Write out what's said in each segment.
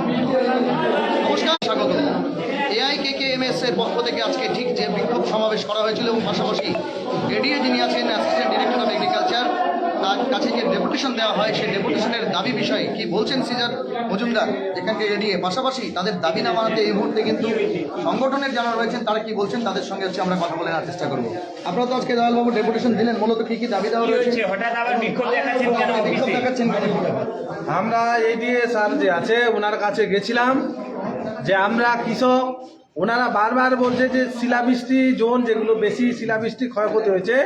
নমস্কার, স্বাগত। AIKKMS এর পক্ষ থেকে আজকে ঠিক যে বিক্ষোভ সমাবেশ করা হয়েছিল এবং পাশাপাশি এডিএ যিনি আছেন অ্যাসিস্ট্যান্ট ডিরেক্টর অফ এগ্রিকালচার, তার কাছে যে ডেপুটেশন দেওয়া হয় সেই ডেপুটেশনের দাবি বিষয়ে কি বলছেন সিজার মজুমদার এখানকে এডিএ, পাশাপাশি তাদের দাবি না মানাতে এই মুহূর্তে কিন্তু সংগঠনের যারা রয়েছেন তারা কি বলছেন তাদের সঙ্গে হচ্ছে আমরা কথা বলে নেওয়ার চেষ্টা করবো। আপনারা তো আজকে দয়ালবাবু ডেপুটেশন দিলেন, মূলত কি কি দাবি দেওয়া রয়েছে? হঠাৎ আবার বিক্ষোভ দেখাচ্ছেন কেন? আমরা এডিএ স্যার যে আছে ওনার কাছে গেছিলাম যে আমরা কৃষক, ওনারা বারবার বলছে যে শিলাবৃষ্টি জোন যেগুলো বেশি শিলাবৃষ্টি ক্ষয়ক্ষতি হয়েছে,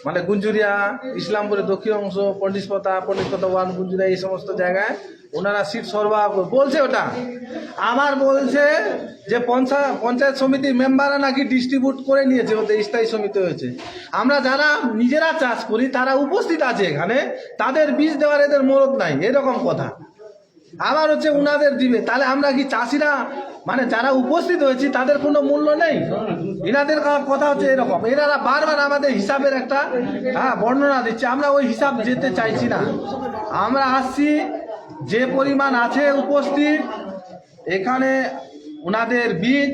মানে গুঞ্জুরিয়া, ইসলামপুরের দক্ষিণ অংশ, পণ্ডিতপতা ওয়ান, গুঞ্জুরিয়া, এই সমস্ত জায়গায় ওনারা সিট সরবরাহ বলছে। ওটা আমার বলছে যে পঞ্চায়েত সমিতির মেম্বাররা নাকি ডিস্ট্রিবিউট করে নিয়েছে, ওদের স্থায়ী সমিতি হয়েছে। আমরা যারা নিজেরা চাষ করি তারা উপস্থিত আছে এখানে, তাদের বীজ দেওয়ার এদের মরদ নাই, এরকম কথা। আবার হচ্ছে উনাদের দিবে, তাহলে আমরা কি চাষিরা মানে যারা উপস্থিত হয়েছি তাদের কোনো মূল্য নেই? এনাদের কথা হচ্ছে এরকম। এনারা বারবার আমাদের হিসাবের একটা বর্ণনা দিচ্ছে, আমরা ওই হিসাব যেতে চাইছি না। আমরা আসছি যে পরিমাণ আছে উপস্থিত এখানে ওনাদের বীজ,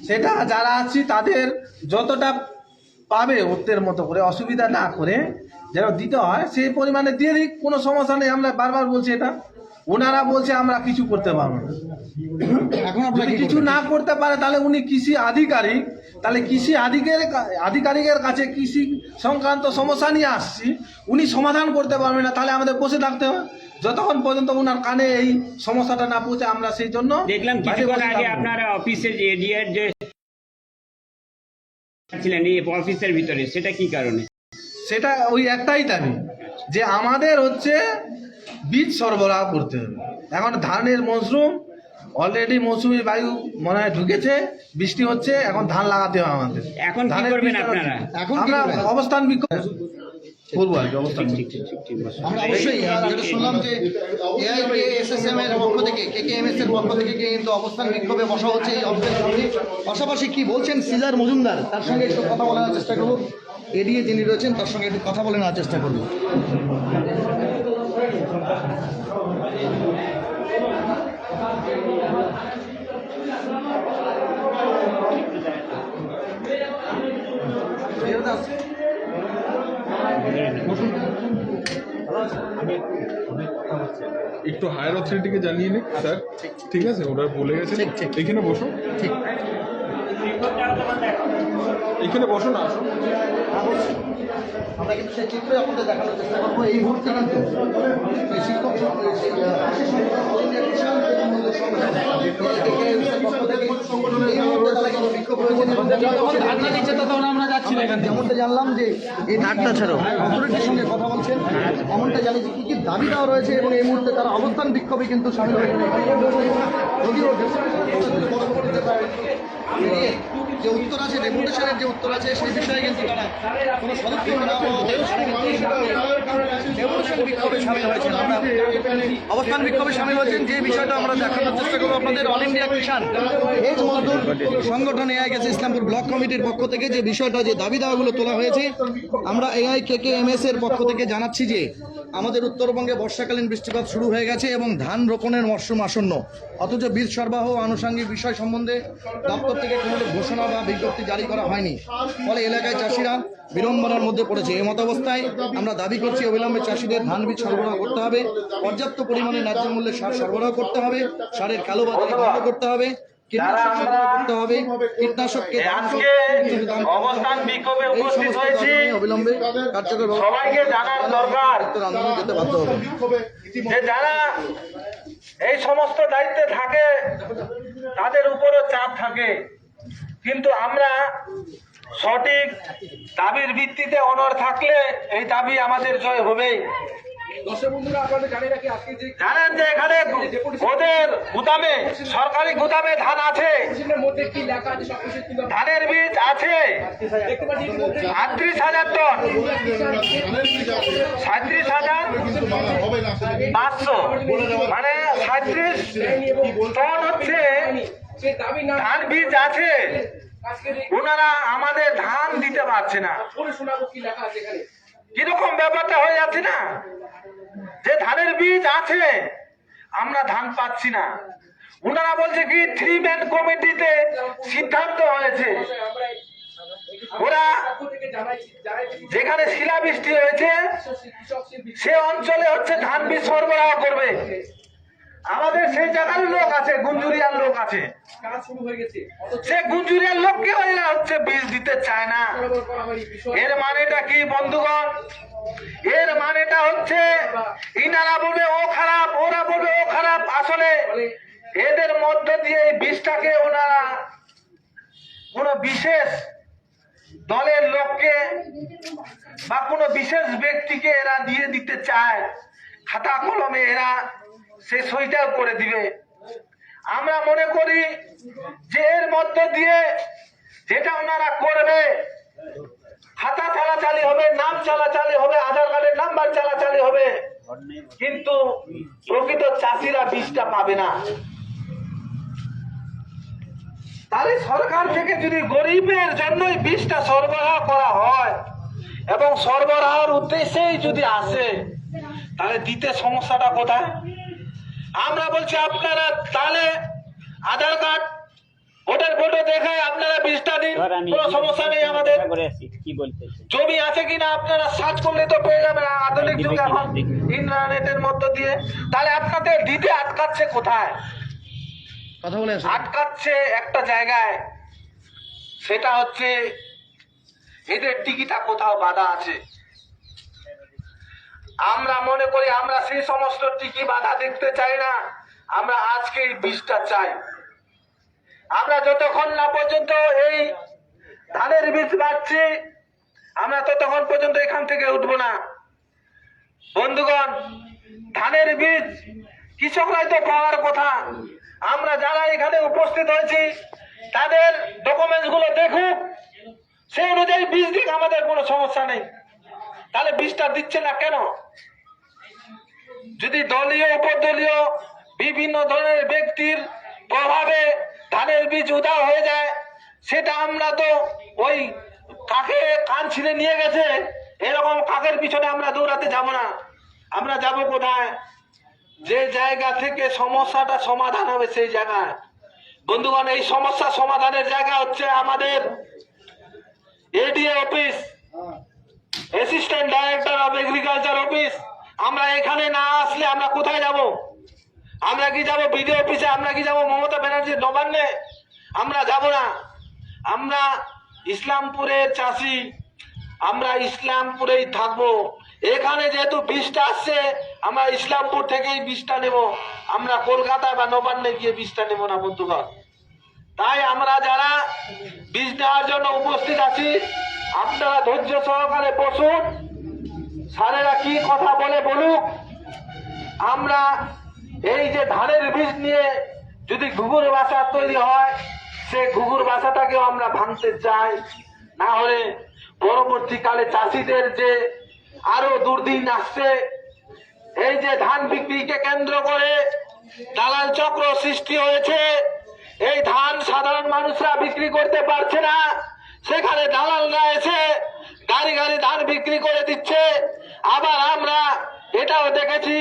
সেটা যারা আছি তাদের যতটা পাবে ওদের মতো করে, অসুবিধা না করে যেন দিতে হয় সেই পরিমাণে দিয়ে দিক, কোনো সমস্যা নেই। আমরা বারবার বলছি এটা, ওনারা বলছে আমরা কিছু করতে পারবো না। এখন যদি কিছু না করতে পারে তাহলে উনি কৃষি আধিকারিক, তাহলে কৃষি আধিকারিকের কাছে কৃষি সংক্রান্ত সমস্যা নিয়ে আসছি, উনি সমাধান করতে পারবে না, তাহলে আমাদের বসে থাকতে হবে যতক্ষণ পর্যন্ত ওনার কানে এই সমস্যাটা না পৌঁছে। আমরা সেই জন্য দেখলাম কিছুক্ষণ আগে আপনার অফিসের যে এডিআর যে ছিলেন এই অফিসের ভিতরে, সেটা কি কারণে? সেটা ওই একটাই দাবি যে আমাদের হচ্ছে বীজ সরবরাহ করতে হবে। এখন ধানের মৌসুম, অলরেডি মৌসুমী বায়ু মনে হয় ঢুকেছে, বৃষ্টি হচ্ছে, এখন ধান লাগাতে হবে আমাদের। এখন কি করবেন আপনারা? এখন আমরা অবস্থান বিক্ষোভ করবো আর কি, অবস্থান। আমরা অবশ্যই যেটা শুনলাম যে AIKSSM এর পক্ষ থেকে, KKMS এর পক্ষ থেকে কিন্তু অবস্থান বিক্ষোভে বসা হচ্ছে এই অফিসের সামনে। পাশাপাশি কি বলছেন সিজার মজুমদার, তার সঙ্গে একটু কথা বলার চেষ্টা করবো। এডিএ যিনি রয়েছেন তার সঙ্গে একটু কথা বলে নেওয়ার চেষ্টা করবো। একটু হায়ার অথরিটিকে জানিয়ে নিন স্যার, ঠিক আছে? ওরা বলে গেছে এখানে বসো, ঠিক এখানে বসো না, আসো। আমরা কিন্তু সেই চিত্রে আপনাদের দেখানোর চেষ্টা করবো। এই মুহূর্তে কিন্তু এই শিক্ষক যেমনটা জানলাম যে এই ডাক্তার ছাড়াও অথরিটির সঙ্গে কথা বলছেন, এমনটা জানি যে কী কী দাবি দেওয়া রয়েছে এবং এই মুহূর্তে তারা অবস্থান বিক্ষোভে কিন্তু সামিল হয়েছে। যদিও যে উত্তর আছে, ডেপুটেশনের যে উত্তর আছে সেই বিষয়ে কিন্তু তারা কোনো পদক্ষেপ না ডেপুটেশন বিক্ষোভে সামিল হয়েছেন। আমরা অবস্থান বিক্ষোভে সামিল হয়েছেন যে বিষয়টা আমরা দেখানোর চেষ্টা করবো আপনাদের। অল ইন্ডিয়া কিষাণ এজ মজদুর সংগঠন AIKS ইসলামপুর ব্লক কমিটির পক্ষ থেকে যে বিষয়টা, যে দাবি দাওয়াগুলো তোলা হয়েছে, আমরা AIKKMS এর পক্ষ থেকে জানাচ্ছি যে আমাদের উত্তরবঙ্গে বর্ষাকালীন বৃষ্টিপাত শুরু হয়ে গেছে এবং ধান রোপণের মরশুম আসন্ন, অথচ বীজ সরবরাহ আনুষঙ্গিক বিষয় সম্বন্ধে দপ্তর থেকে কোনো ঘোষণা বা বিজ্ঞপ্তি জারি করা হয়নি। ফলে এলাকায় চাষিরা বিড়ম্বনার মধ্যে পড়েছে। এই মতাবস্থায় আমরা দাবি করছি অবিলম্বে চাষিদের ধান বীজ সরবরাহ করতে হবে, পর্যাপ্ত পরিমাণে ন্যায্য মূল্যে সার সরবরাহ করতে হবে, সারের কালোবাজারি বন্ধ করতে হবে, কীটনাশক সরবরাহ করতে হবে, কীটনাশককে অবস্থান বিক্ষোভে উপস্থিত হয়েছি, অবিলম্বে কার্যকর সবাইকে জানার দরকার আন্দোলন যেতে বাধ্য হবে যে যারা এই সমস্ত দায়িত্বে থাকে তাদের উপরও চাপ থাকে, কিন্তু আমরা সঠিক দাবির ভিত্তিতে অনড় থাকলে এই দাবি আমাদের জয় হবেই। জানেন যে এখানে ওদের গুদামে, সরকারি গুদামে ধান আছে, ধানের বীজ আছে 38,000 টন, 37,500, মানে 37 টন হচ্ছে ধান বীজ আছে। ওনারা আমাদের ধান দিতে পারছে না, কিরকম ব্যাপারটা হয়ে যাচ্ছে না, যে ধানের বীজ আছে আমরা ধান পাচ্ছি না। ওনারা বলছে কি 3 ম্যান কমিটিতে সিদ্ধান্ত হয়েছে, ওরা যেখানে শিলাবৃষ্টি হয়েছে সে অঞ্চলে হচ্ছে ধান বীজ সরবরাহ করবে। আমাদের সেই জায়গার লোক আছে, গুঞ্জুরিয়ার লোক আছে, সে গুঞ্জুরিয়ার লোককে এরা হচ্ছে বীজ দিতে চায় না। এর মানেটা কি বন্ধুগণ? এর মানেটা হচ্ছে ইনারা বলবে ও খারাপ, ওরা বলবে ও খারাপ। আসলে এদের মধ্য দিয়ে এই বীজটাকে ওনারা কোন বিশেষ দলের লোককে বা কোন বিশেষ ব্যক্তিকে এরা দিয়ে দিতে চায়। খাতা কলমে এরা সে সইটাও করে দিবে। আমরা মনে করি যে এর মধ্য দিয়ে যেটা ওনারা করবে, খাতা চালাচালি হবে, নাম চালাচালি হবে, আধার কার্ডের নাম্বার চালাচালি হবে, কিন্তু প্রকৃত চাষিরা বীজটা পাবে না। তাহলে সরকার থেকে যদি গরিবের জন্যই বীজটা সরবরাহ করা হয় এবং সরবরাহের উদ্দেশ্যেই যদি আসে, তাহলে দিতে সমস্যাটা কোথায়? আমরা বলছি আপনারা তাহলে আধার কার্ড ভোটার ফটো দেখে আপনারা বীজটা দিন, কোনো সমস্যা নেই। আমাদের কি বলতে জমি আছে কিনা আপনারা সার্চ করলে তো পেয়ে যাবেন আধুনিক যুগে এখন ইন্টারনেটের মধ্য দিয়ে। তাহলে আপনাদের দিতে আটকাচ্ছে কোথায়? কথা বলে আসুন। আটকাচ্ছে একটা জায়গায়, সেটা হচ্ছে এদের টিকিটা কোথাও বাধা আছে। আমরা মনে করি আমরা সেই সমস্ত টিকি বাধা দেখতে চাই না, আমরা আজকে এই বীজটা চাই। আমরা যতক্ষণ না পর্যন্ত এই ধানের বীজ পাচ্ছি, আমরা ততক্ষণ পর্যন্ত এখান থেকে উঠবো না। বন্ধুগণ, ধানের বীজ কৃষকরাই তো পাওয়ার কথা। আমরা যারা এখানে উপস্থিত হয়েছি তাদের ডকুমেন্টস গুলো দেখুক, সেই অনুযায়ী বীজ দিক, আমাদের কোনো সমস্যা নেই। তাহলে বীজটা দিচ্ছে না কেন? যদি দলীয় উপদলীয় বিভিন্ন ধরনের ব্যক্তির প্রভাবে ধানের বীজ উধাও হয়ে যায়, সেটা আমরা তো ওই কাকে কান ছিঁড়ে নিয়ে গেছে এরকম কাকের পিছনে আমরা দৌড়াতে যাব না। আমরা যাব কোথায়? যে জায়গা থেকে সমস্যাটা সমাধান হবে সেই জায়গায়। বন্ধুগণ, এই সমস্যা সমাধানের জায়গা হচ্ছে আমাদের ADA office, assistant director of agriculture office. আমরা এখানে না আসলে আমরা কোথায় যাব? আমরা কি যাব বিডিও অফিসে? আমরা কি যাব মমতা ব্যানার্জির নবান্নে? আমরা যাব না। আমরা ইসলামপুরের চাষি, আমরা ইসলামপুরেই থাকবো। এখানে যেহেতু বীজটা আসছে, আমরা ইসলামপুর থেকেই বীজটা নেব। আমরা কলকাতা বা নবান্নে গিয়ে বীজটা নেব না বন্ধুগণ। তাই আমরা যারা বীজ নেওয়ার জন্য উপস্থিত আছি, আপনারা ধৈর্য সহকারে বসুন, স্যারেরা কি কথা বলে বলুক। আমরা এই যে ধানের বীজ নিয়ে যদি ঘুঘুর বাসা তৈরি হয়, সে ঘুঘুর বাসাটাকেও আমরা ভাঙতে চাই। না হলে পরবর্তীকালে চাষিদের যে আরো দুর্দিন আসছে, এই যে ধান বিক্রিকে কেন্দ্র করে দালাল চক্র সৃষ্টি হয়েছে, এই ধান সাধারণ মানুষরা বিক্রি করতে পারছে না, সেখানে দালালরা এসে গাড়ি গাড়ি ধান বিক্রি করে দিচ্ছে। আবার আমরা এটাও দেখেছি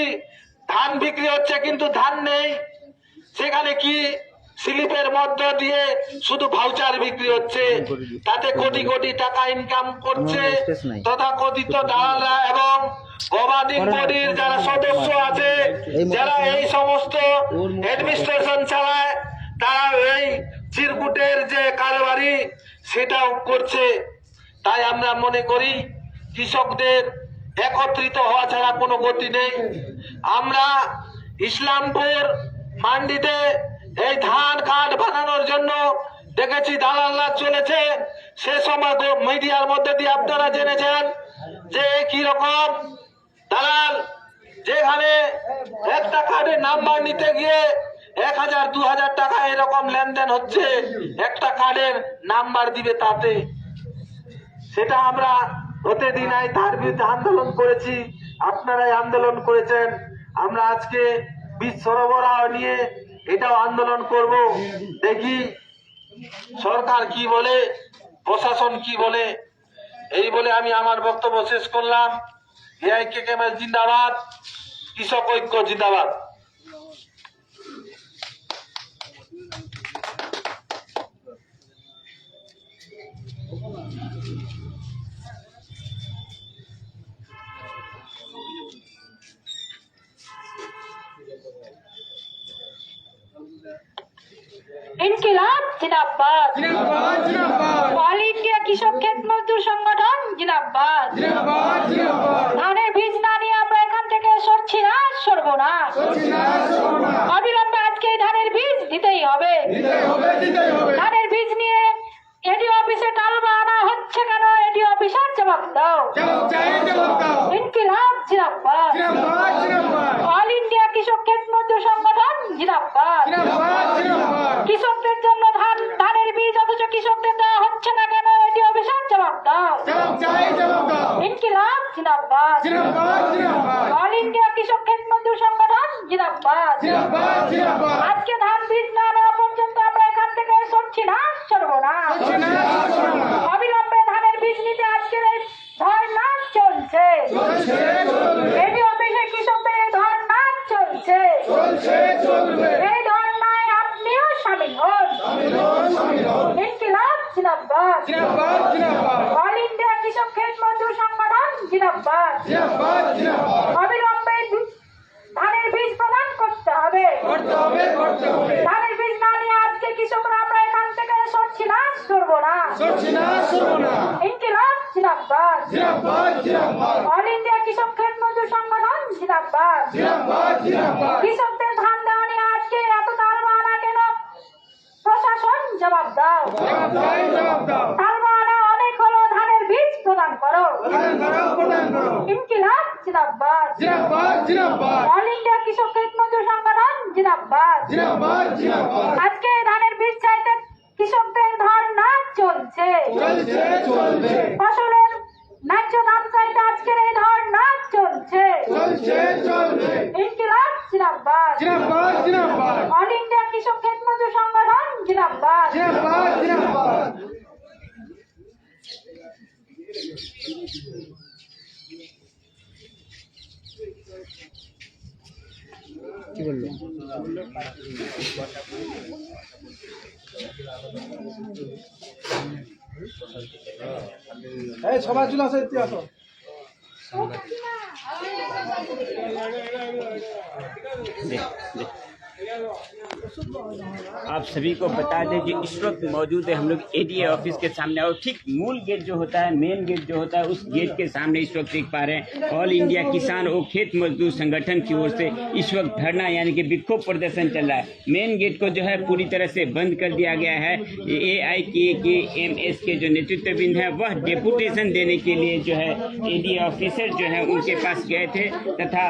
ধান বিক্রি হচ্ছে কিন্তু ধান নেই, সেখানে কি স্লিপের মধ্য দিয়ে শুধু ভাউচার বিক্রি হচ্ছে, তাতে কোটি কোটি টাকা ইনকাম করছে তথাকথিত দালালরা এবং গভর্নিং বডির যারা সদস্য আছে, যারা এই সমস্ত অ্যাডমিনিস্ট্রেশন চালায়, তারা এই চিরকুটের যে কারবারি সেটাও করছে। তাই আমরা মনে করি কৃষকদের একত্রিত হওয়া ছাড়া কোনো গতি নেই। আমরা ইসলামপুর মান্ডিতে এই ধান কার্ড বানানোর জন্য দেখেছি দালালরা চলেছে। সে সময় মিডিয়ার মধ্যে দিয়ে আপনারা জেনেছেন যে কি রকম দালাল, যেখানে একটা কার্ডের নাম্বার নিতে গিয়ে 1000 2000 টাকা এরকম লেনদেন হচ্ছে, একটা কার্ডের নাম্বার দিবে তাতে। সেটা আমরা হতে দিই নাই, তার বিরুদ্ধে আন্দোলন করেছি, আপনারাই আন্দোলন করেছেন। আমরা আজকে বীজ সরবরাহ নিয়ে এটাও আন্দোলন করব। দেখি সরকার কি বলে, প্রশাসন কি বলে। এই বলে আমি আমার বক্তব্য শেষ করলাম। এআইকেএমএল জিন্দাবাদ, কৃষক ঐক্য জিন্দাবাদ। ইনকিলাব জিন্দাবাদ অল ইন্ডিয়া কৃষক ক্ষেত মজদুর সংগঠন জিন্দাবাদ ধানের বীজ না নিয়ে আমরা এখান থেকে সরছি না, সরবো না। অবিলম্বে আজকে এই ধানের বীজ দিতেই হবে। ধানের বীজ নিয়ে এডি অফিসে টালবা আনা হচ্ছে কেন? এডি অফিসার জবাব দাও। ইনকিলাব জিন্দাবাদ অল ইন্ডিয়া কৃষক ক্ষেত মজদুর সংগঠন জিন্দাবাদ। কৃষকদের জন্য ধানের বীজ অথচ কৃষকদের দেওয়া হচ্ছে না কেন? এডি অফিসার জবাব দাও। ইনকিলাব জিন্দাবাদ অল ইন্ডিয়া কৃষক ক্ষেত মজদুর সংগঠন জিন্দাবাদ। আজকে ধান বীজ না নেওয়া পর্যন্ত আমরা এখান থেকে সরছি না, সরবো না। অবিলম্বে ধানের বীজ নিতে আজকের এই ধর্ণা চলছে। এডি অফিসে কৃষকদের এই ধর্ণা চলছে। এই ধর্ণায় আপনিও শামিল হন। ইনকিলাব জিন্দাবাদ অল ইন্ডিয়া কৃষক ক্ষেত মজদুর সংগঠন জিন্দাবাদ। অবিলম্বে ধানের বীজ প্রদান করতে হবে। ধানের বীজ না নিয়ে আজকে কৃষকরা আমরা এখান থেকে সরছি না, সরবো না। ইনকিলাব জিন্দাবাদ অল ইন্ডিয়া কৃষক ক্ষেত মজদুর সংগঠন জিন্দাবাদ। কৃষকদের ধান দেওয়া নিয়ে আজকে এত তালবাহানা কেন? প্রশাসন জবাব দাও। তালবাহানা অনেক হলো, ধানের বীজ প্রদান করো। ইনকিলাব জিন্দাবাদ অল ইন্ডিয়া কৃষক ক্ষেত মজদুর সংগঠন জিন্দাবাদ। আজকে ধানের বীজ চাইতে কৃষকদের ধর্ণা চলছে। ফসলের ন্যায্য দাম চাইতে আজকের এই ধর্ণা চলছে। ইনকিলাব জিন্দাবাদ অল ইন্ডিয়া কৃষক ক্ষেত মজদুর সংগঠন জিন্দাবাদ। কি বললো? সবাই চলে আসো, আসো। आप सभी को बता दें कि इस वक्त मौजूद है हम लोग एडीए ऑफिस के सामने, और ठीक मूल गेट जो होता है, मेन गेट जो होता है, उस गेट के सामने इस वक्त देख पा रहे हैं ऑल इंडिया किसान और खेत मजदूर संगठन की ओर से इस वक्त धरना यानी कि विक्षोभ प्रदर्शन चल रहा है। मेन गेट को जो है पूरी तरह से बंद कर दिया गया है। AIKKMS के जो नेतृत्वबिंद है वह डेपुटेशन देने के लिए जो है एडीए ऑफिसर जो है उनके पास गए थे, तथा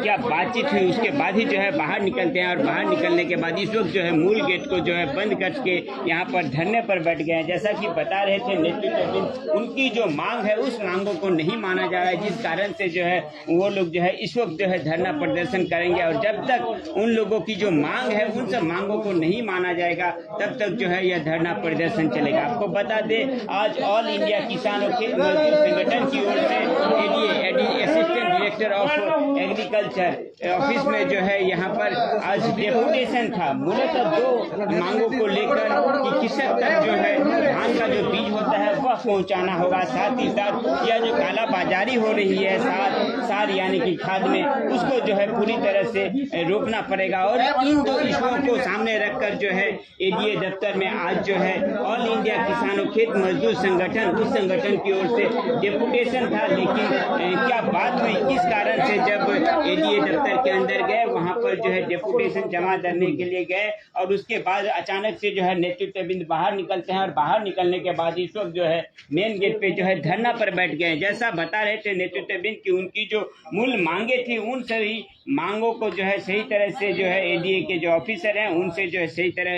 क्या बातचीत हुई उसके बाद ही जो है बाहर निकलते हैं, और बाहर निकलने के बाद इस वक्त जो है मूल गेट को जो है बंद करके यहाँ पर धरने पर बैठ गए हैं। जैसा कि बता रहे थे नेतृत्वबिंद, उनकी जो मांग है उस मांगों को नहीं माना जा रहा है, जिस कारण से जो है वो लोग जो है इस वक्त जो है धरना प्रदर्शन करेंगे। और जब तक उन लोगों की जो मांग है उन सब मांगों को नहीं माना जाएगा तब तक जो है यह धरना प्रदर्शन चलेगा। आपको बता दें आज ऑल इंडिया किसान और खेत मजदूर संगठन की ओर से assistant director of agriculture office में जो है यहाँ पर आज डेपुटेशन था, मूलतः दो मांगों को लेकर कि कृषक तक जो है धान का जो बीज होता है वह पहुंचाना होगा, साथ ही साथ यह जो काला बाजारी हो रही है सार यानी कि खाद में, उसको जो है पूरी तरह से रोकना पड़ेगा। और इन दो इश्यूओं को सामने रखकर जो है एडीए दफ्तर में आज जो है ऑल इंडिया किसान और खेत मजदूर संगठन, उस संगठन की ओर से डेपुटेशन था। लेकिन क्या बात हुई, किस कारण से जब एडीए दफ्तर के अंदर गए वहां पर जो है डेपुटेशन जमा करने के लिए गए, और उसके बाद अचानक से जो है नेतृत्वबिंद बाहर निकलते हैं, और बाहर निकलने के बाद इस वक्त जो है मेन गेट पे जो है धरना पर बैठ गए। जैसा बता रहे थे नेतृत्वबिंद की उनकी जो मूल मांगे थी उन सभी मांगों को जो है सही तरह से जो है एडीए के जो ऑफिसर हैं उनसे जो है सही तरह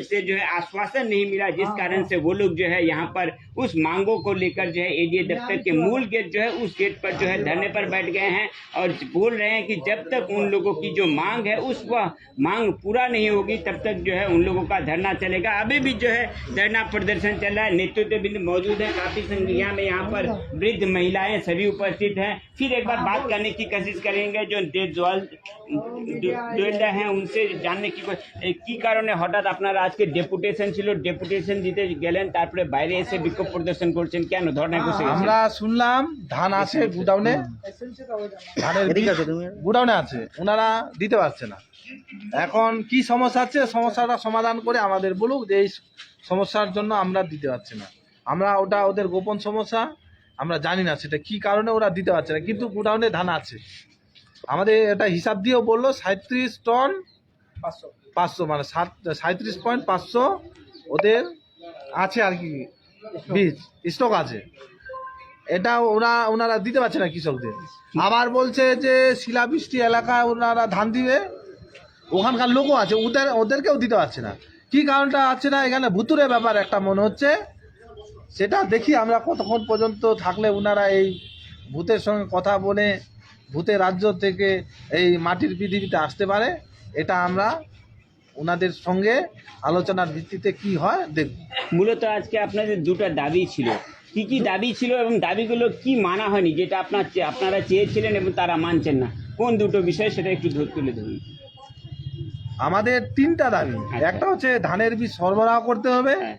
से जो है आश्वासन नहीं मिला, जिस कारण से वो लोग जो है यहाँ पर उस मांगों को लेकर जो है एडीए दफ्तर के मूल गेट जो है उस गेट पर जो है धरने पर बैठ गए हैं, और बोल रहे हैं कि जब तक उन लोगों की जो मांग है उस वह मांग पूरा नहीं होगी तब तक जो है उन लोगों का धरना चलेगा। अभी भी जो है धरना प्रदर्शन चल रहा है। नेतृत्वबिंद मौजूद है, काफी संख्या में यहाँ पर वृद्ध महिलाएं सभी उपस्थित हैं। फिर एक बार बात करने की कोशिश करेंगे जो हैं उनसे जानने की কারণে হঠাৎ আপনারা আজকে ডেপুটেশন ছিল, ডেপুটেশন দিতে গেলেন, তারপরে বাইরে এসে বিক্ষোভ বিক্ষোভ প্রদর্শন করছেন কেন ধর্নায় বসে গেছেন? আমরা শুনলাম ধান আছে গুডাউনে, ধানের বীজ গুডাউনে আছে, ওনারা দিতে পারছে না। এখন কি সমস্যা আছে, সমস্যাটা সমাধান করে আমাদের বলুক যে এই সমস্যার জন্য আমরা দিতে পারছি না। আমরা ওটা ওদের গোপন সমস্যা, আমরা জানি না সেটা কি কারণে ওরা দিতে পারছে না, কিন্তু গুডাউনে ধান আছে। আমাদের এটা হিসাব দিয়েও বললো 37 টন 500 মানে 37.500 ওদের আছে আর কি বীজ স্টক আছে। এটা ওনারা দিতে পারছে না কৃষকদের। আবার বলছে যে শিলাবৃষ্টি এলাকায় ওনারা ধান দিবে, ওখানকার লোকও আছে, ওদেরকেও দিতে পারছে না। কি কারণটা আছে না, এখানে ভুতুরে ব্যাপার একটা মনে হচ্ছে। সেটা দেখি আমরা কতক্ষণ পর্যন্ত থাকলে ওনারা এই ভূতের সঙ্গে কথা বলে ভূতের রাজ্য থেকে এই মাটির পৃথিবীতে আসতে পারে। এটা আমরা ওনাদের সঙ্গে আলোচনার ভিত্তিতে কি হয় দেখব। মূলত আজকে আপনাদের দুটো দাবি ছিল, কি দাবি ছিল এবং দাবিগুলো কি মানা হয়নি, যেটা আপনারা চেয়েছিলেন এবং তারা মানছেন না, কোন দুটো বিষয় সেটা একটু তুলে ধরুন। আমাদের 3টা দাবি। আচ্ছা। একটা হচ্ছে ধানের বীজ সরবরাহ করতে হবে, হ্যাঁ।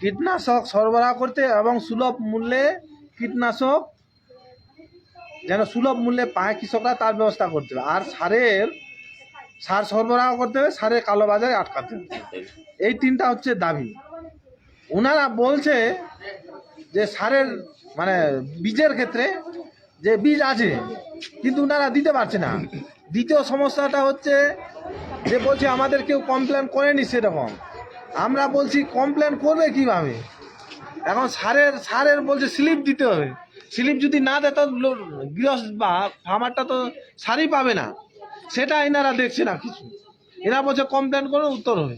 কীটনাশক সরবরাহ করতে এবং সুলভ মূল্যে কীটনাশক যেন সুলভ মূল্যে পায় কৃষকরা, তার ব্যবস্থা করতে হবে। আর সার সরবরাহ করতে হবে, সারের কালোবাজারে আটকাতে হবে। এই 3টা হচ্ছে দাবি। ওনারা বলছে যে সারের মানে বীজের ক্ষেত্রে যে বীজ আছে কিন্তু ওনারা দিতে পারছে না। দ্বিতীয় সমস্যাটা হচ্ছে যে বলছে আমাদের কেউ কমপ্লেন করেনি সেরকম। আমরা বলছি কমপ্লেন করবে কিভাবে? এখন সারের বলছে স্লিপ দিতে হবে, স্লিপ যদি না দেয় তো গৃহস্থ বা ফার্মারটা তো সারই পাবে না। সেটা এনারা দেখছে না কিছু। এরা বলছে কমপ্লেন করে উত্তর হবে।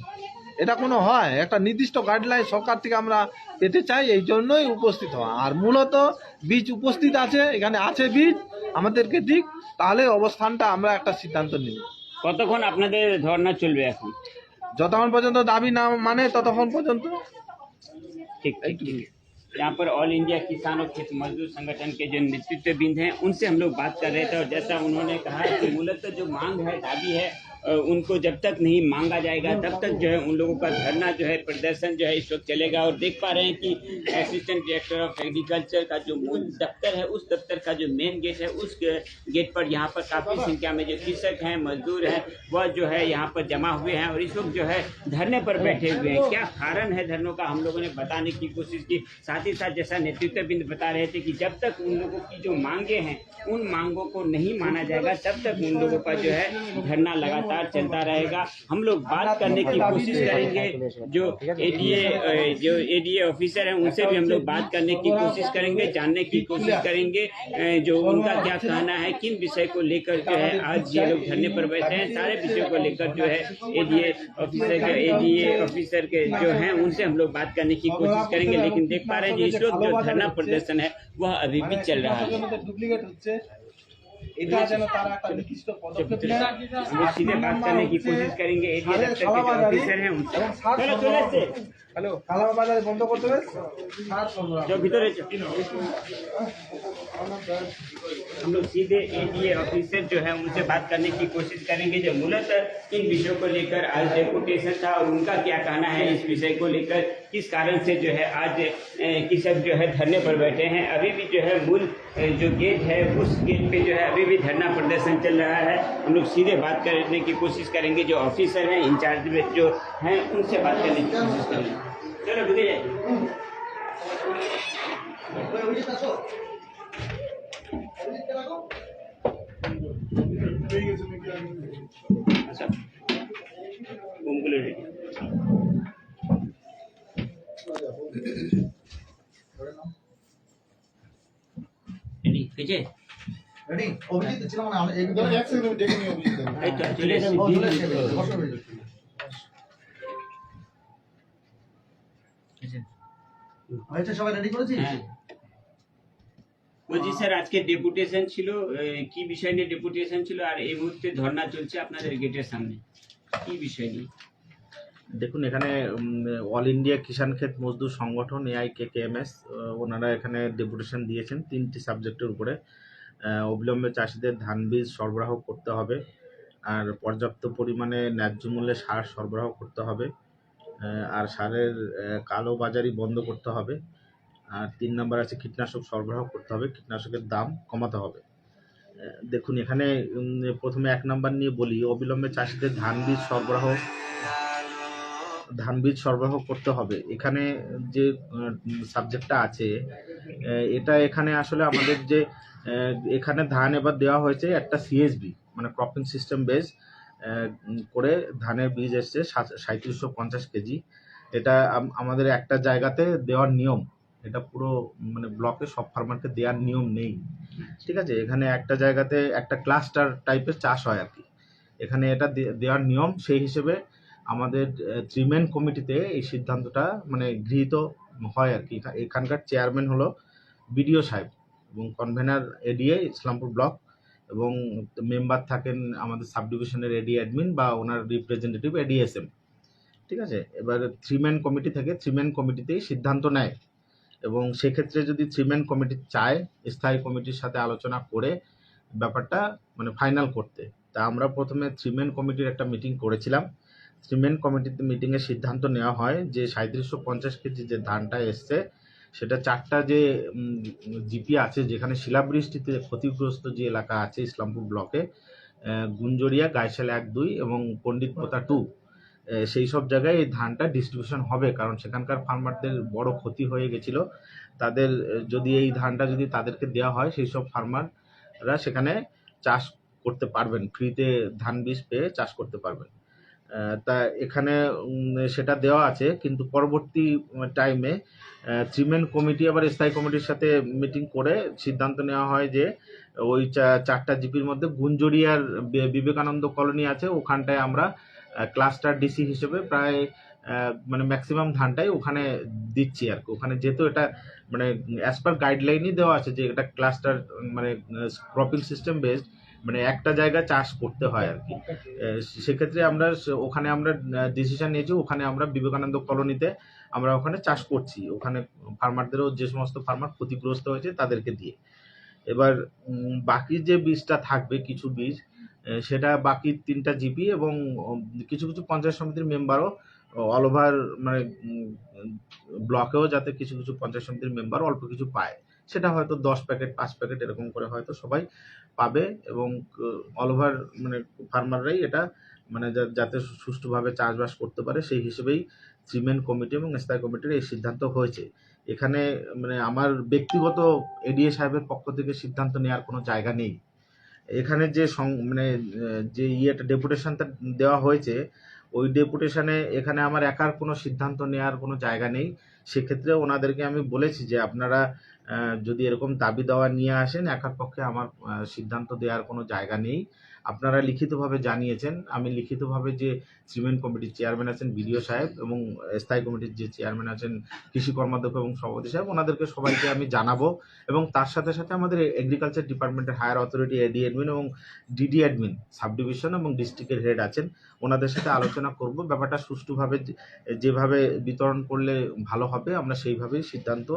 এটা কোনো হয়? একটা নির্দিষ্ট গাইডলাইন সরকার থেকে আমরা পেতে চাই, এই জন্যই উপস্থিত হওয়া। আর মূলত বীজ উপস্থিত আছে, এখানে আছে বীজ, আমাদেরকে দিক, তাহলে অবস্থানটা আমরা একটা সিদ্ধান্ত নিব। কতক্ষণ আপনাদের ধর্না চলবে এখন? যতক্ষণ পর্যন্ত দাবি না মানে ততক্ষণ পর্যন্ত। ठीक। यहाँ पर ऑल इंडिया किसान और खेत मजदूर संगठन के जो नेतृत्वबिंद हैं उनसे हम लोग बात कर रहे थे, और जैसा उन्होंने कहा कि मूलतः जो मांग है, दाबी है, उनको जब तक नहीं मांगा जाएगा तब तक जो है उन लोगों का धरना जो है, प्रदर्शन जो है इस वक्त चलेगा। और देख पा रहे हैं कि असिस्टेंट डायरेक्टर ऑफ एग्रीकल्चर का जो मूल दफ्तर है, उस दफ्तर का जो मेन गेट है, उस गेट पर यहाँ पर काफ़ी संख्या में जो कृषक हैं, मजदूर हैं, वह जो है यहाँ पर जमा हुए हैं और इस वक्त जो है धरने पर बैठे हुए हैं। क्या कारण है धरनों का, हम लोगों ने बताने की कोशिश की। साथ ही साथ जैसा नेतृत्वबिंद बता रहे थे कि जब तक उन लोगों की जो मांगे हैं उन मांगों को नहीं माना जाएगा तब तक उन लोगों का जो है धरना लगातार चलता रहेगा। हम लोग बात करने की कोशिश करेंगे, जो एडीए ऑफिसर हैं उनसे भी हम लोग बात करने की कोशिश करेंगे, जानने की कोशिश करेंगे जो उनका क्या कहना है, किन विषय को लेकर जो है आज ये लोग धरने पर बैठे हैं। सारे विषयों को लेकर जो है एडीए ऑफिसर के जो हैं उनसे हम लोग बात करने की कोशिश करेंगे। लेकिन देख पा रहे हैं इस वक्त जो धरना प्रदर्शन है वह अभी भी चल रहा है। डुप्लीकेट হচ্ছে, এটা যেন তারা একটা নির্দিষ্ট পদক্ষেপ নেয়। हम लोग सीधे बात करने की कोशिश करेंगे एडीए दफ्तर के जो ऑफिसर हैं उनसे। হ্যালো, কালামা বাজারে বন্ধ করতে হবে, সার সরবরাহ। जो भीतर है हम लोग सीधे एडीए ऑफिसर जो है उनसे बात करने की कोशिश करेंगे, जो मूलतः इन विषयों को लेकर आज डेपुटेशन था और उनका क्या कहना है इस विषय को लेकर, किस कारण से जो है आज कृषक जो है धरने पर बैठे हैं। अभी भी जो है मूल जो गेट है उस गेट पे जो है अभी भी धरना प्रदर्शन चल रहा है। हम लोग सीधे बात करने की कोशिश करेंगे, जो ऑफिसर हैं इंचार्ज में जो हैं उनसे बात करने की कोशिश करेंगे। चलो ढुके जाइए। अच्छा घूमগুলো রেডি রেডি কেছে রেডি? অভিজিৎ ছিল মানে আমরা এই এক সেকেন্ড আমি ডেকে নিয়ে অভিজিৎ দাঁড়ান। এই তো চলে এসেছি। হয়েছে, সবাই রেডি করেছি? হ্যাঁ বলছি স্যার আজকে ডেপুটেশন ছিল, কি বিষয় নিয়ে ডেপুটেশন ছিল আর এই মুহূর্তে ধর্ণা চলছে আপনাদের গেটের সামনে, কি বিষয় নিয়ে? দেখুন, এখানে অল ইন্ডিয়া কিষাণ ক্ষেত মজদুর সংগঠন AIKKMS ওনারা এখানে ডেপুটেশন দিয়েছেন 3টি সাবজেক্টের উপরে। অবিলম্বে চাষিদের ধান বীজ সরবরাহ করতে হবে, আর পর্যাপ্ত পরিমাণে ন্যায্য মূল্যে সার সরবরাহ করতে হবে, আর সারের কালোবাজারি বন্ধ করতে হবে। আর 3 নম্বর আছে কীটনাশক সরবরাহ করতে হবে, কীটনাশকের দাম কমাতে হবে। দেখুন এখানে প্রথমে 1 নম্বর নিয়ে বলি, অবিলম্বে চাষিদের ধান বীজ সরবরাহ করতে হবে। এখানে যে সাবজেক্টটা আছে, এটা এখানে আসলে আমাদের যে এখানে ধান এবার দেওয়া হয়েছে একটা সিএসবি মানে ক্রপিং সিস্টেম বেস করে ধানের বীজ এসছে 3750 কেজি। এটা আমাদের একটা জায়গাতে দেওয়ার নিয়ম, এটা পুরো মানে ব্লকে সব ফার্মারকে দেওয়ার নিয়ম নেই, ঠিক আছে। এখানে একটা জায়গাতে একটা ক্লাস্টার টাইপের চাষ হয় আর কি, এখানে এটা দেওয়ার নিয়ম। সেই হিসেবে আমাদের ত্রিমেন কমিটিতে এই সিদ্ধান্তটা মানে গৃহীত হয় আর কি। এখানকার চেয়ারম্যান হলো বিডিও সাহেব এবং কনভেনার এডিএ ইসলামপুর ব্লক, এবং মেম্বার থাকেন আমাদের সাব ডিভিশনের এডি অ্যাডমিন বা ওনার রিপ্রেজেন্টেটিভ এডিএসএম, ঠিক আছে। এবার ত্রিমেন কমিটি থেকে ত্রিমেন কমিটিতেই সিদ্ধান্ত নেয়, এবং সেক্ষেত্রে যদি ত্রিমেন কমিটি চায় স্থায়ী কমিটির সাথে আলোচনা করে ব্যাপারটা মানে ফাইনাল করতে, তা আমরা প্রথমে ত্রিমেন কমিটির একটা মিটিং করেছিলাম। ত্রিমেন কমিটিতে মিটিংয়ে সিদ্ধান্ত নেওয়া হয় যে 3750 কেজি যে ধানটা এসছে সেটা 4টা যে জিপি আছে যেখানে শিলাবৃষ্টিতে ক্ষতিগ্রস্ত যে এলাকা আছে ইসলামপুর ব্লকে, গুঞ্জরিয়া, গাইশাল 1-2 এবং পণ্ডিত পোতা 2, সেই সব জায়গায় এই ধানটা ডিস্ট্রিবিউশন হবে। কারণ সেখানকার ফার্মারদের বড় ক্ষতি হয়ে গেছিল, তাদের যদি এই ধানটা যদি তাদেরকে দেওয়া হয় সেই সব ফার্মাররা সেখানে চাষ করতে পারবেন, ফ্রিতে ধান বীজ পেয়ে চাষ করতে পারবেন। তা এখানে সেটা দেওয়া আছে, কিন্তু পরবর্তী টাইমে ত্রিমেন কমিটি আবার স্থায়ী কমিটির সাথে মিটিং করে সিদ্ধান্ত নেওয়া হয় যে ওই 4টা জিপির মধ্যে গুঞ্জরিয়ার বিবেকানন্দ কলোনি আছে, ওখানটায় আমরা ক্লাস্টার ডিসি হিসেবে প্রায় মানে ম্যাক্সিমাম ধানটাই ওখানে দিচ্ছি আর কি। ওখানে যেহেতু এটা মানে অ্যাজ পার গাইডলাইনই দেওয়া আছে যে এটা ক্লাস্টার মানে ক্রপিং সিস্টেম বেসড, মানে একটা জায়গায় চাষ করতে হয় আর কি। সেক্ষেত্রে ওখানে আমরা ডিসিশন নিয়েছি, ওখানে আমরা বিবেকানন্দ কলোনিতে আমরা ওখানে চাষ করছি, ওখানে ফার্মারদেরও যে সমস্ত ফার্মার ক্ষতিগ্রস্ত হয়েছে তাদেরকে দিয়ে। এবার বাকি যে বীজটা থাকবে কিছু বীজ, সেটা বাকি 3টা জিপি এবং কিছু কিছু পঞ্চায়েত সমিতির মেম্বারও অল ওভার মানে ব্লকেও যাতে কিছু কিছু পঞ্চায়েত সমিতির মেম্বার অল্প কিছু পায়, সেটা হয়তো 10 প্যাকেট 5 প্যাকেট এরকম করে হয়তো সবাই পাবে, এবং অল ওভার মানে ফার্মাররাই এটা মানে যাতে সুষ্ঠুভাবে চাষবাস করতে পারে সেই হিসেবেই ত্রিমেন কমিটি এবং স্থায়ী কমিটির এই সিদ্ধান্ত হয়েছে। এখানে মানে আমার ব্যক্তিগত এডিএ সাহেবের পক্ষ থেকে সিদ্ধান্ত নেওয়ার কোনো জায়গা নেই। এখানে যে মানে যে ডেপুটেশনটা দেওয়া হয়েছে, ওই ডেপুটেশনে এখানে আমার একার কোনো সিদ্ধান্ত নেওয়ার কোনো জায়গা নেই। সেক্ষেত্রে ওনাদেরকে আমি বলেছি যে আপনারা যদি এরকম দাবি দেওয়া নিয়ে আসেন, একার পক্ষে আমার সিদ্ধান্ত দেওয়ার কোনো জায়গা নেই। আপনারা লিখিতভাবে জানিয়েছেন, আমি লিখিতভাবে যে ত্রিমেন কমিটির চেয়ারম্যান আছেন বিডিও সাহেব এবং স্থায়ী কমিটির যে চেয়ারম্যান আছেন কৃষি কর্মাধ্যক্ষ এবং সভাপতি সাহেব, ওনাদেরকে সবাইকে আমি জানাবো, এবং তার সাথে সাথে আমাদের এগ্রিকালচার ডিপার্টমেন্টের হায়ার অথরিটি এডি অ্যাডমিন এবং ডিডি অ্যাডমিন সাব ডিভিশন এবং ডিস্ট্রিক্টের হেড আছেন, ওনাদের সাথে আলোচনা করব। ব্যাপারটা সুষ্ঠুভাবে যেভাবে বিতরণ করলে ভালো হবে আমরা সেইভাবেই সিদ্ধান্ত।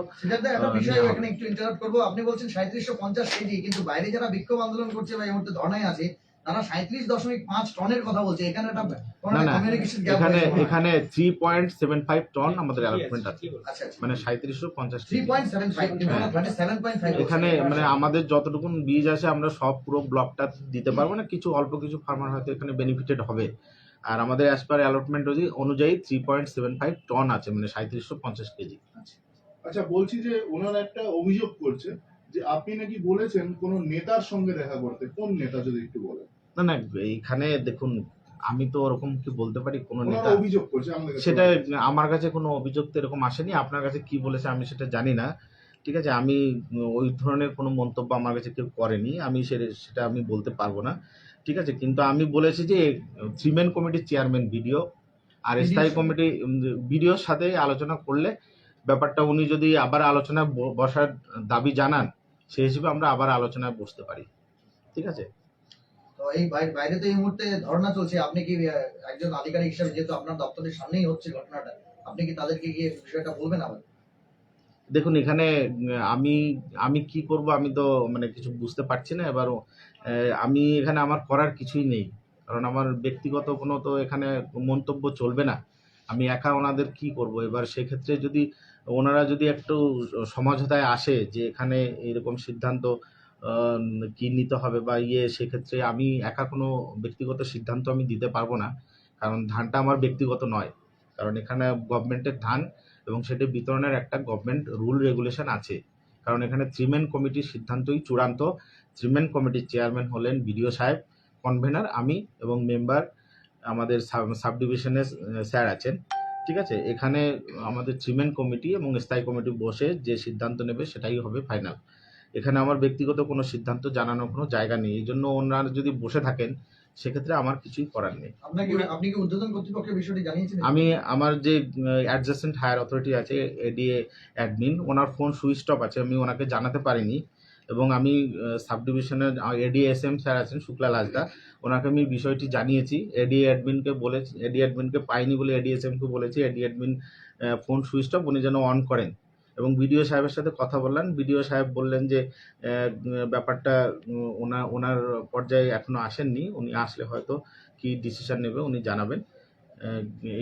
একটা বিষয় এখানে একটু ইন্টারাপ্ট করবো। আপনি বলছেন 3750 কেজি, কিন্তু বাইরে যারা বিক্ষোভ আন্দোলন করছে বা এই মুহূর্তে ধর্নায় আছে তারা 37.5 টনের কথা বলছে। এখানে একটা কমিউনিকেশন গ্যাপ আছে। এখানে 3.75 টন আমাদের অ্যালটমেন্ট আছে, আচ্ছা মানে 3750 3.75 কিন্তু ওখানে 7.5 এখানে মানে আমাদের যতটুকু বীজ আছে আমরা সব পুরো ব্লকটা দিতে পারবো না, কিছু অল্প কিছু ফার্মার হয়তো এখানে বেনিফিটেড হবে। আর আমাদের অ্যাজ পার অ্যালটমেন্ট অনুযায়ী 3.75 টন আছে, মানে 3750 কেজি। আচ্ছা, বলছি যে ওনারা একটা অভিযোগ করছে যে আপনি নাকি বলেছেন কোন নেতার সঙ্গে দেখা করতে, কোন নেতা যদি একটু বলেন। না এইখানে দেখুন আমি তো ওরকম কি বলতে পারি, কোন নেতা ওনারা অভিযোগ করছে আমাদের কাছে। সেটা আমার কাছে কোনো অভিযোগ তো এরকম আসেনি, আপনার কাছে কি বলেছে আমি সেটা জানি না, ঠিক আছে। আমি ওই ধরনের কোনো মন্তব্য আমার কাছে কেউ করেনি, আমি সেটা আমি বলতে পারবো না, ঠিক আছে। কিন্তু আমি বলেছি যে ত্রিমেন কমিটির চেয়ারম্যান বিডিও আর স্থায়ী কমিটি বিডিওর সাথে আলোচনা করলে ব্যাপারটা উনি যদি আবার আলোচনায় বসার দাবি জানান, সেই হিসেবে আমরা আবার আলোচনায় বসতে পারি, ঠিক আছে। তো এই বাইরে তো এই মুহূর্তে ধর্ণা চলছে, আপনি কি একজন আধিকারিক হিসেবে, যেহেতু আপনার দপ্তরের সামনেই হচ্ছে ঘটনাটা, আপনি কি তাদেরকে গিয়ে বিষয়টা বলবেন আবার? দেখুন এখানে আমি কি করব আমি তো মানে কিছু বুঝতে পারছি না। এবার আমি এখানে আমার করার কিছুই নেই, কারণ আমার ব্যক্তিগত কোনো তো এখানে মন্তব্য চলবে না, আমি একা ওনাদের কি করব। এবার সেক্ষেত্রে যদি ওনারা যদি একটু সমঝোতায় আসে যে এখানে এরকম সিদ্ধান্ত কি নিতে হবে বা সেক্ষেত্রে আমি একা কোনো ব্যক্তিগত সিদ্ধান্ত আমি দিতে পারবো না, কারণ ধানটা আমার ব্যক্তিগত নয়, কারণ এখানে গভর্নমেন্টের ধান এবং সেটি বিতরণের একটা গভর্নমেন্ট রুল রেগুলেশন আছে। কারণ এখানে 3 ম্যান কমিটির সিদ্ধান্তই চূড়ান্ত। 3 ম্যান কমিটির চেয়ারম্যান হলেন বিডিও সাহেব, কনভেনার আমি এবং মেম্বার আমাদের সাব ডিভিশনের স্যার আছেন। ঠিক আছে, এখানে আমাদের 3 ম্যান কমিটি এবং স্থায়ী কমিটি বসে যে সিদ্ধান্ত নেবে সেটাই হবে ফাইনাল। এখানে আমার ব্যক্তিগত কোনো সিদ্ধান্ত জানানোর কোনো জায়গা নেই, এই জন্য ওনারা যদি বসে থাকেন সেক্ষেত্রে আমার কিছুই করার নেই। আপনি কি ঊর্ধ্বতন কর্তৃপক্ষের বিষয়টি জানিয়েছেন? আমি আমার যে অ্যাডজাসেন্ট হায়ার অথরিটি আছে এডিএ অ্যাডমিন, ওনার ফোন সুইচ অফ আছে, আমি ওনাকে জানাতে পারিনি। এবং আমি সাব ডিভিশনের এডিএসএম স্যার আছেন শুক্লাল হাসদা, ওনাকে আমি বিষয়টি জানিয়েছি। এডিএ অ্যাডমিনকে পাইনি বলে এডিএসএমকে বলেছি, এডি অ্যাডমিন ফোন সুইচ অফ, উনি যেন অন করেন। এবং বিডিও সাহেবের সাথে কথা বললেন, বিডিও সাহেব বললেন যে ব্যাপারটা ওনার পর্যায়ে এখনো আসেননি, উনি আসলে হয়তো কি ডিসিশন নেবে উনি জানাবেন।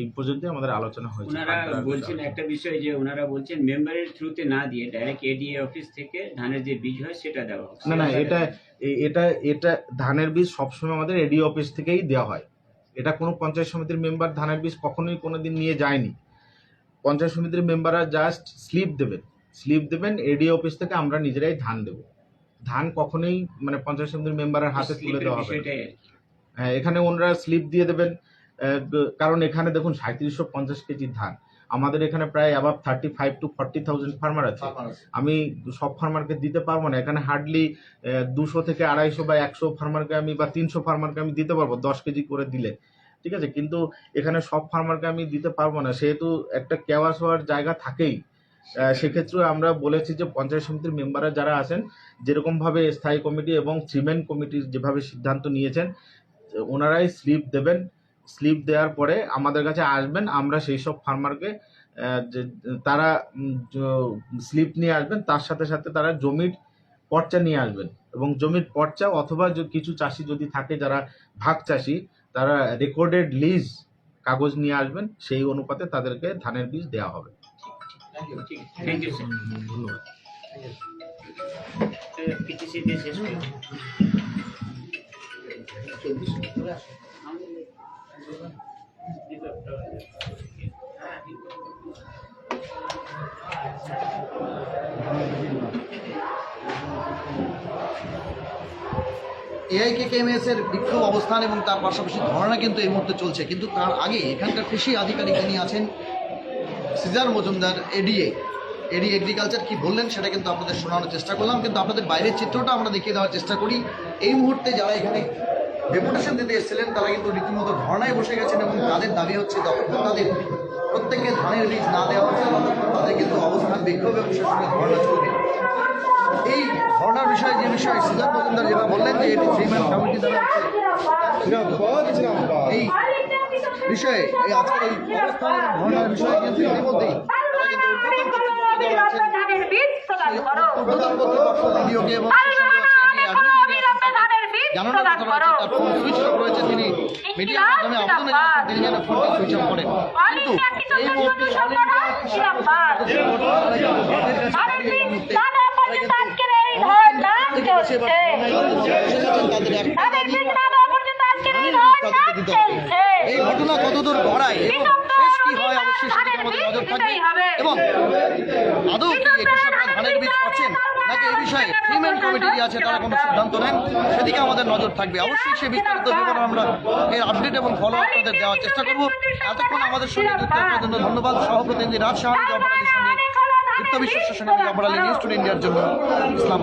এই পর্যন্তই আমাদের আলোচনা হয়েছে। ওনারা বলছেন একটা বিষয় যে ওনারা বলছেন মেম্বারের থ্রুতে না দিয়ে ডাইরেক্ট এডিএ অফিস থেকে ধানের যে বীজ হয় সেটা দেওয়া হোক। না, এটা ধানের বীজ সবসময় আমাদের এডিও অফিস থেকেই দেওয়া হয়। এটা কোনো পঞ্চায়েত সমিতির মেম্বার ধানের বীজ কখনোই কোনোদিন নিয়ে যায়নি। পঞ্চায়েত সমিতির মেম্বাররা জাস্ট স্লিপ দেবেন, এডিও অফিস থেকে আমরা নিজেরাই ধান দেব। ধান কখনোই মানে পঞ্চায়েত সমিতির মেম্বারের হাতে তুলে দেওয়া হবে না। হ্যাঁ, এখানে ওনারা স্লিপ দিয়ে দেবেন, কারণ এখানে দেখুন 3750 কেজি ধান, আমাদের এখানে প্রায় অ্যাবাভ 35 to 40,000 ফার্মার আছে। আমি সব ফার্মারকে দিতে পারবো না, এখানে হার্ডলি 200 থেকে 250 বা 100 ফার্মারকে আমি বা 300 ফার্মারকে আমি দিতে পারবো 10 কেজি করে দিলে, ঠিক আছে। কিন্তু এখানে সব ফার্মারকে আমি দিতে পারবো না, সেহেতু একটা কেওয়াস হওয়ার জায়গা থাকেই। সেক্ষেত্রে আমরা বলেছি যে পঞ্চায়েত সমিতির মেম্বাররা যারা আছেন, যেরকমভাবে স্থায়ী কমিটি এবং 3 ম্যান কমিটির যেভাবে সিদ্ধান্ত নিয়েছেন, ওনারাই স্লিপ দেবেন। স্লিপ দেওয়ার পরে আমাদের কাছে আসবেন, আমরা সেই সব ফার্মারকে তারা স্লিপ নিয়ে আসবেন, তার সাথে সাথে তারা জমির পর্চা নিয়ে আসবেন এবং জমির পর্চা অথবা কিছু চাষি যদি থাকে যারা ভাগ চাষি, তারা রেকর্ডেড লিজ কাগজ নিয়ে আসবেন, সেই অনুপাতে তাদেরকে ধানের বীজ দেওয়া হবে। থ্যাংক ইউ স্যার, ধন্যবাদ। পিটিসি দিয়ে শেষ করুন। এআইকেকেএমএস এর বিক্ষোভ অবস্থান এবং তার পাশাপাশি ধর্ণা কিন্তু এই মুহূর্তে চলছে, কিন্তু তার আগে এখানকার কৃষি আধিকারিক যিনি আছেন সিজার মজুমদার এডি এগ্রিকালচার কি বললেন সেটা কিন্তু আপনাদের শোনানোর চেষ্টা করলাম, কিন্তু আপনাদের বাইরের চিত্রটা আমরা দেখিয়ে দেওয়ার চেষ্টা করি। এই মুহূর্তে যারা এখানে ডেপুটেশন দিতে এসেছিলেন তারা কিন্তু রীতিমতো ধর্ণায় বসে গেছেন এবং তাদের দাবি হচ্ছে যতক্ষণ তাদের প্রত্যেককে ধানের বীজ না দেওয়া হচ্ছে ততক্ষণ তাদের কিন্তু অবস্থান বিক্ষোভ এবং সে সঙ্গে ধর্ণা চলবে। এই ধর্ণার বিষয়ে যে বিষয় সিজার মজুমদার যেটা বললেন যে এটি 3 ম্যান কমিটি দ্বারা এই বিষয়ে এই আজকের এই অবস্থান এবং ধর্ণার বিষয়ে কিন্তু ইতিমধ্যেই জানানোর কথা রয়েছে, তার ফোন সুইচ অফ রয়েছে, তিনি মিডিয়ার মাধ্যমে আবেদনে জানাচ্ছেন তিনি যেন ফোনটি সুইচ অফ করেন। কিন্তু এই মুহূর্তে এই ঘটনা কতদূর গড়ায় এবং শেষ কি হয় অবশ্যই সেদিকে আমাদের নজর থাকবে এবং আদৌ কি কৃষকরা ধানের বীজ পাচ্ছেন নাকি এই বিষয়ে 3 ম্যান কমিটি আছে তারা কোনো সিদ্ধান্ত নেন সেদিকে আমাদের নজর থাকবে। অবশ্যই সে বিস্তারিত বিবরণ আমরা এর আপডেট এবং ফলো আপনাদের দেওয়ার চেষ্টা করব। এতক্ষণ আমাদের সঙ্গে যুক্ত হওয়ার জন্য ধন্যবাদ। সহপ্রতিনিধি রাজ সাহানি, জবর আলীর সঙ্গে যুক্ত বিশ্বের সঙ্গে জবর আলী, নিউজ টুডে ইন্ডিয়ার জন্য ইসলাম।